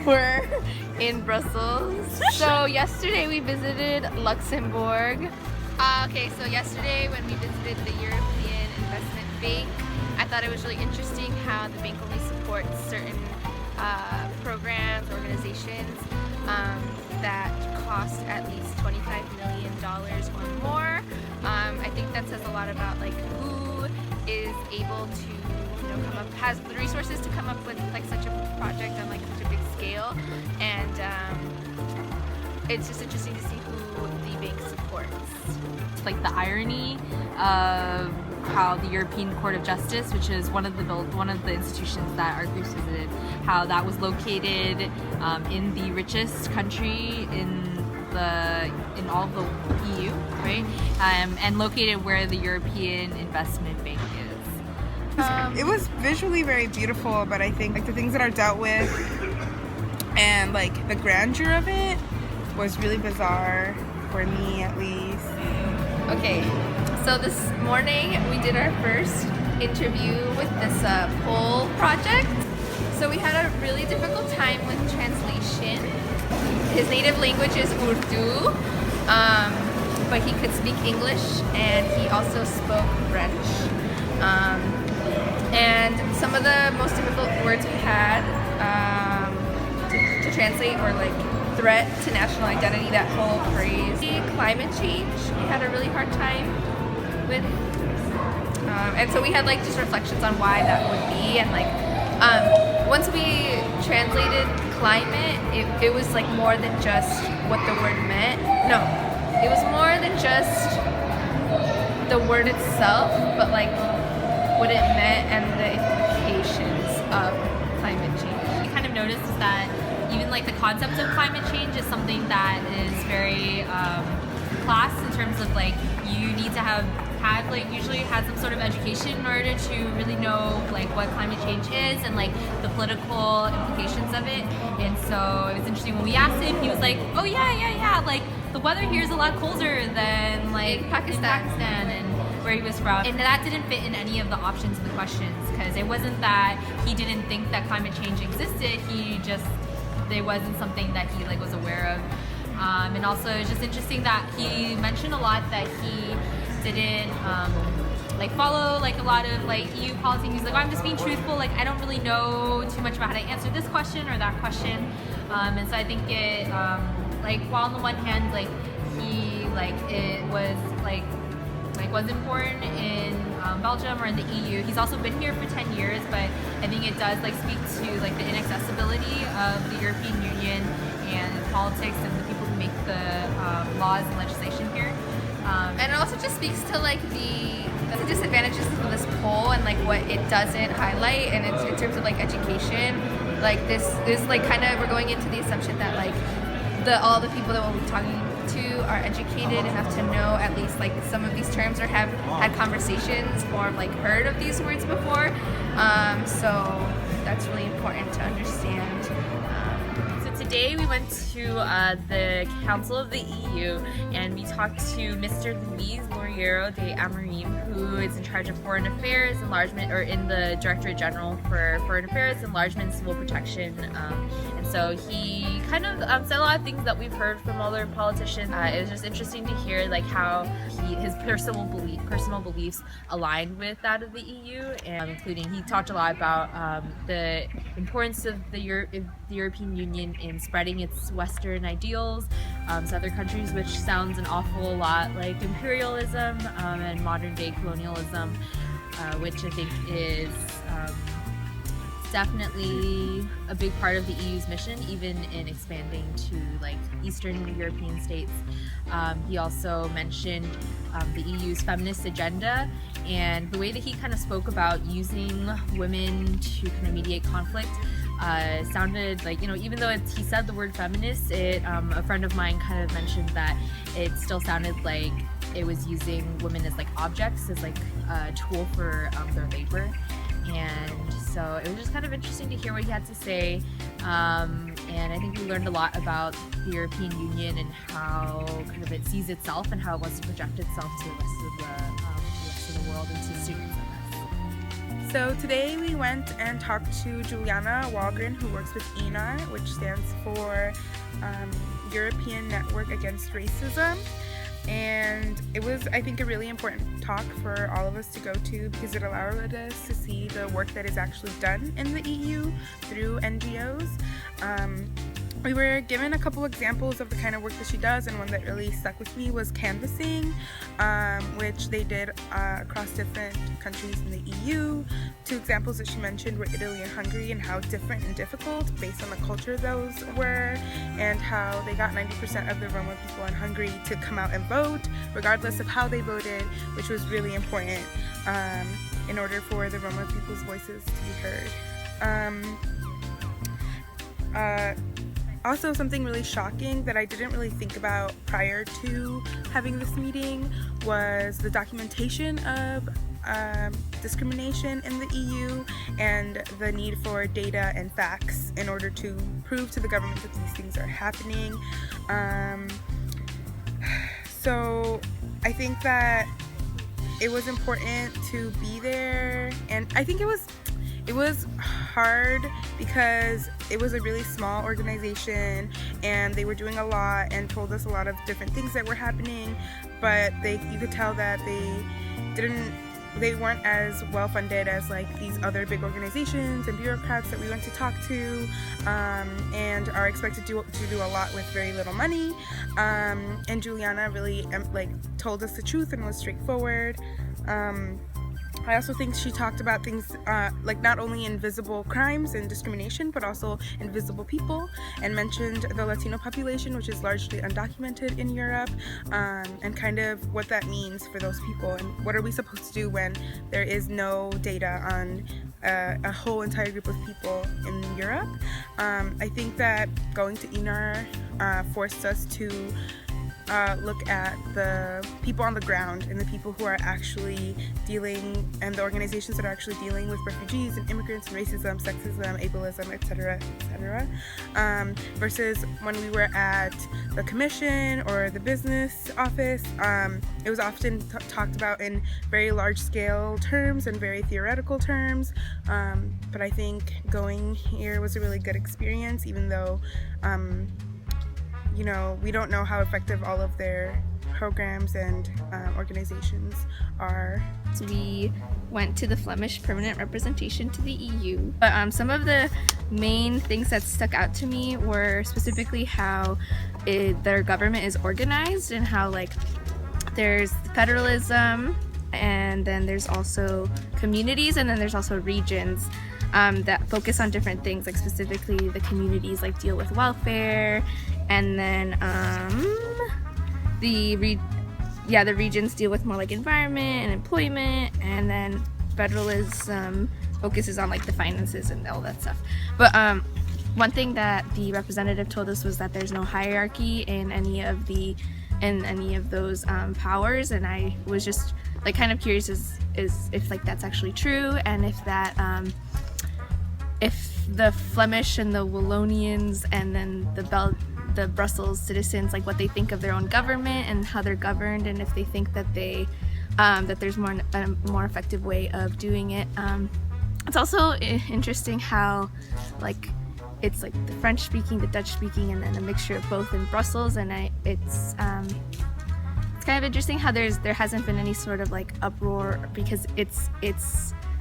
We're in Brussels. So yesterday we visited Luxembourg. Okay, so yesterday when we visited the European Investment Bank, I thought it was really interesting how the bank only supports certain programs, organizations that cost at least $25 million or more. I think that says a lot about like who is able to come up, has the resources to come up with like such a project on like such a big scale, and it's just interesting to see who the bank supports. It's like the irony of how the European Court of Justice, which is one of the institutions that our groups visited, how that was located in the richest country in all of the EU, right? And located where the European Investment Bank is. It was visually very beautiful, but I think like the things that are dealt with and like the grandeur of it was really bizarre for me, at least. Okay, so this morning we did our first interview with this poll project. So we had a really difficult time with translation. His native language is Urdu, but he could speak English and he also spoke French. And some of the most difficult words we had to translate were like threat to national identity, that whole phrase. Climate change, we had a really hard time with. And so we had like just reflections on why that would be, and like once we translated climate, it was like more than just what the word meant. No, it was more than just the word itself, but like what it meant and the implications of climate change. We kind of noticed is that even like the concept of climate change is something that is very class in terms of like you need to have usually had some sort of education in order to really know like what climate change is and like the political implications of it. And so it was interesting when we asked him, he was like, oh yeah, like the weather here is a lot colder than like Pakistan and where he was from. And that didn't fit in any of the options of the questions, because it wasn't that he didn't think that climate change existed, it wasn't something that he like was aware of. And also it's just interesting that he mentioned a lot that he didn't like follow like a lot of like EU policy. He's like, oh, I'm just being truthful, like I don't really know too much about how to answer this question or that question. And so I think it like while on the one hand like he like it was like was important in Belgium or in the EU. He's also been here for 10 years, but I think it does like speak to like the inaccessibility of the European Union and politics and the people who make the laws and legislation here. And it also just speaks to like the disadvantages of this poll and like what it doesn't highlight, and it's in terms of like education. Like this like kind of, we're going into the assumption that like all the people that we'll be talking to are educated enough to know at least like some of these terms or have had conversations or like heard of these words before. So that's really important to understand. Today we went to the Council of the EU and we talked to Mr. Luis Louriero de Amorim, who is in charge of Foreign Affairs, Enlargement, or in the Directorate General for Foreign Affairs, Enlargement, Civil Protection. And so he kind of said a lot of things that we've heard from other politicians. It was just interesting to hear like how his personal beliefs aligned with that of the EU, and including he talked a lot about the importance of the European Union in spreading its Western ideals to other countries, which sounds an awful lot like imperialism and modern day colonialism, which I think is definitely a big part of the EU's mission, even in expanding to like Eastern European states. He also mentioned the EU's feminist agenda and the way that he kind of spoke about using women to kind of mediate conflict. Sounded like, even though he said the word feminist, a friend of mine kind of mentioned that it still sounded like it was using women as like objects, as like a tool for their labor. And so it was just kind of interesting to hear what he had to say. And I think we learned a lot about the European Union and how kind of it sees itself and how it wants to project itself to the rest of the world and to students of us. So today we went and talked to Juliana Walgren, who works with ENAR, which stands for European Network Against Racism. And it was, I think, a really important talk for all of us to go to because it allowed us to see the work that is actually done in the EU through NGOs. We were given a couple examples of the kind of work that she does, and one that really stuck with me was canvassing, which they did across different countries in the EU. Two examples that she mentioned were Italy and Hungary, and how different and difficult based on the culture those were, and how they got 90% of the Roma people in Hungary to come out and vote, regardless of how they voted, which was really important in order for the Roma people's voices to be heard. Also, something really shocking that I didn't really think about prior to having this meeting was the documentation of discrimination in the EU and the need for data and facts in order to prove to the government that these things are happening. So I think that it was important to be there, and I think it was hard because it was a really small organization and they were doing a lot and told us a lot of different things that were happening, but you could tell that they weren't as well funded as like these other big organizations and bureaucrats that we went to talk to, and are expected to do a lot with very little money. And Juliana really told us the truth and was straightforward. I also think she talked about things like not only invisible crimes and discrimination, but also invisible people, and mentioned the Latino population, which is largely undocumented in Europe, and kind of what that means for those people, and what are we supposed to do when there is no data on a whole entire group of people in Europe. I think that going to ENAR forced us to look at the people on the ground and the people who are actually dealing, and the organizations that are actually dealing with refugees and immigrants and racism, sexism, ableism, etc., versus when we were at the commission or the business office. It was often talked about in very large scale terms and very theoretical terms, but I think going here was a really good experience, even though we don't know how effective all of their programs and organizations are. So we went to the Flemish permanent representation to the EU. But some of the main things that stuck out to me were specifically how their government is organized, and how there's federalism, and then there's also communities, and then there's also regions that focus on different things. Like specifically the communities deal with welfare, and then the regions deal with more environment and employment, and then federalism focuses on the finances and all that stuff. But one thing that the representative told us was that there's no hierarchy in any of those powers, and I was just kind of curious if that's actually true, and if that if the Flemish and the Wallonians and then the Brussels citizens, what they think of their own government and how they're governed, and if they think that that there's a more effective way of doing it. It's also interesting how it's the French speaking, the Dutch speaking, and then a mixture of both in Brussels, and it's kind of interesting how there hasn't been any sort of uproar, because it's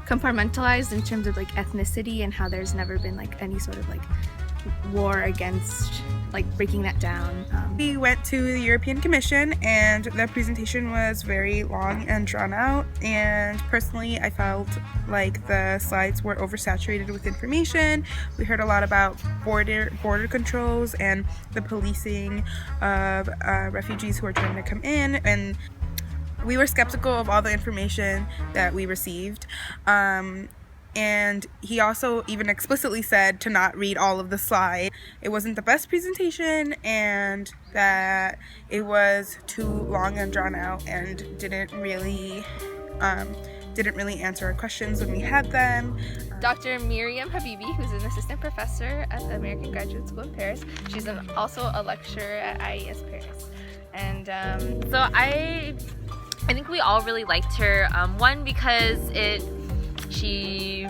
compartmentalized in terms of ethnicity, and how there's never been any sort of war against breaking that down. We went to the European Commission, and the presentation was very long and drawn out, and personally I felt like the slides were oversaturated with information. We heard a lot about border controls and the policing of refugees who are trying to come in, and we were skeptical of all the information that we received. And he also even explicitly said to not read all of the slides. It wasn't the best presentation, and that it was too long and drawn out, and didn't really answer our questions when we had them. Dr. Miriam Habibi, who's an assistant professor at the American Graduate School in Paris. She's also a lecturer at IES Paris. And so I think we all really liked her. One, because she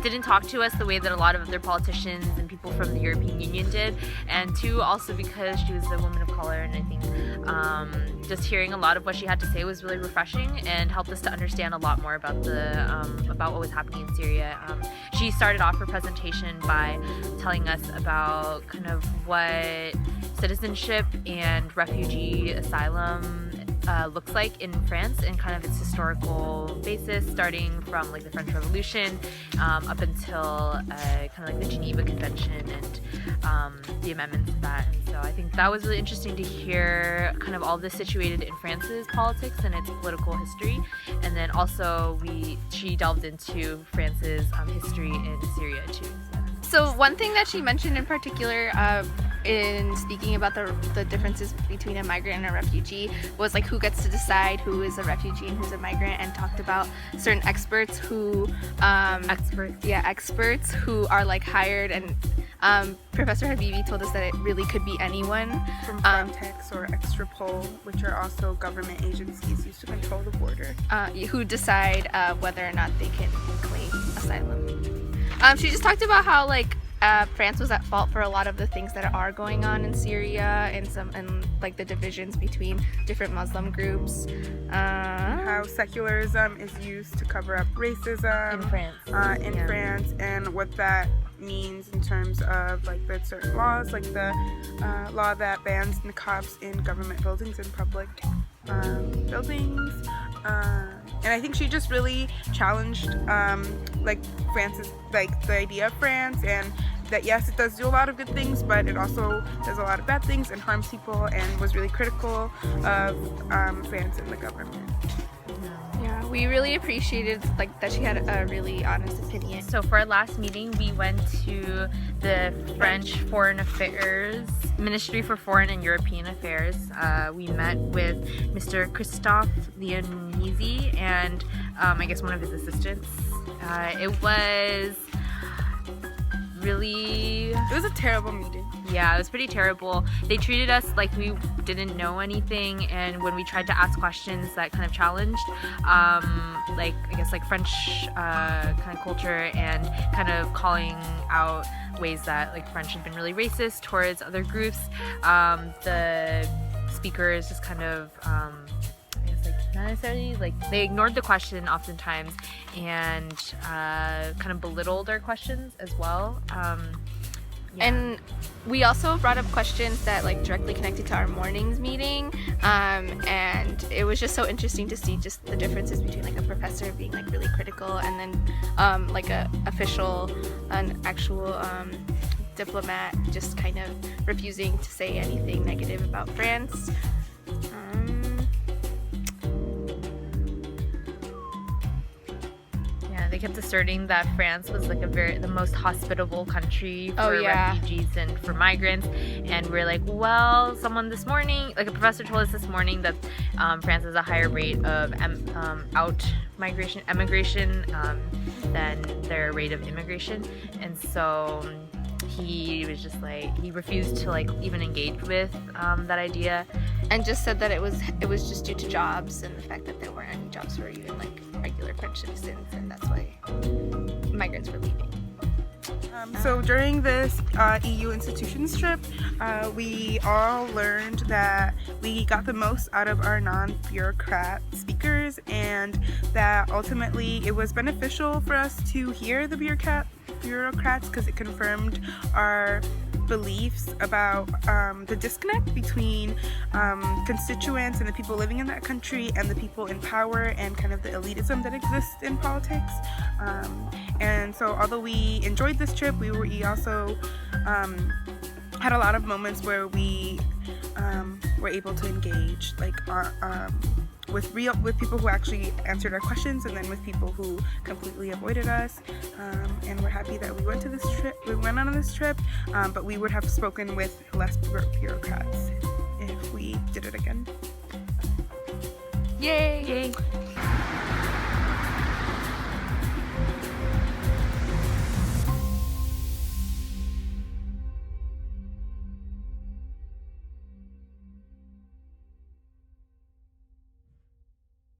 didn't talk to us the way that a lot of other politicians and people from the European Union did, and two, also because she was a woman of color, and I think just hearing a lot of what she had to say was really refreshing and helped us to understand a lot more about about what was happening in Syria. She started off her presentation by telling us about kind of what citizenship and refugee asylum looks like in France and kind of its historical basis, starting from like the French Revolution up until kind of like the Geneva Convention and the amendments to that. And so I think that was really interesting to hear kind of all this situated in France's politics and its political history. And then also she delved into France's history in Syria too. So one thing that she mentioned in particular in speaking about the differences between a migrant and a refugee was like who gets to decide who is a refugee and who's a migrant, and talked about certain experts who experts who are like hired, and Professor Habibi told us that it really could be anyone from Frontex or Extrapol, which are also government agencies used to control the border, who decide whether or not they can claim asylum. She just talked about how like France was at fault for a lot of the things that are going on in Syria and like the divisions between different Muslim groups. How secularism is used to cover up racism in France. France, and what that means in terms of like the certain laws, like the law that bans niqabs in government buildings and public buildings. And I think she just really challenged like France's, like the idea of France, and that yes, it does do a lot of good things, but it also does a lot of bad things and harms people, and was really critical of France and the government. Yeah, we really appreciated like that she had a really honest opinion. So for our last meeting, we went to the French Foreign Affairs Ministry for Foreign and European Affairs. We met with Mr. Christophe Leonisi and I guess one of his assistants. It was a terrible meeting. Yeah, it was pretty terrible. They treated us like we didn't know anything, and when we tried to ask questions that kind of challenged like I guess like French kind of culture, and kind of calling out ways that like French had been really racist towards other groups, the speakers just kind of not necessarily, like they ignored the question oftentimes, and kind of belittled our questions as well. And we also brought up questions that like directly connected to our morning's meeting, and it was just so interesting to see just the differences between like a professor being like really critical, and then like an actual diplomat just kind of refusing to say anything negative about France. They kept asserting that France was like the most hospitable country for refugees and for migrants, and we're like, well, a professor told us this morning that France has a higher rate of emigration than their rate of immigration, and so he was just like, he refused to like even engage with that idea, and just said that it was just due to jobs and the fact that there weren't any jobs for even like regular French citizens, and that's why migrants were leaving. So during this EU institutions trip, we all learned that we got the most out of our non-bureaucrat speakers, and that ultimately it was beneficial for us to hear the bureaucrats because it confirmed our beliefs about the disconnect between constituents and the people living in that country and the people in power, and kind of the elitism that exists in politics. And so although we enjoyed this trip, we also had a lot of moments where we were able to engage, like with people who actually answered our questions, and then with people who completely avoided us. And we're happy that we went on this trip, but we would have spoken with less bureaucrats if we did it again. Yay!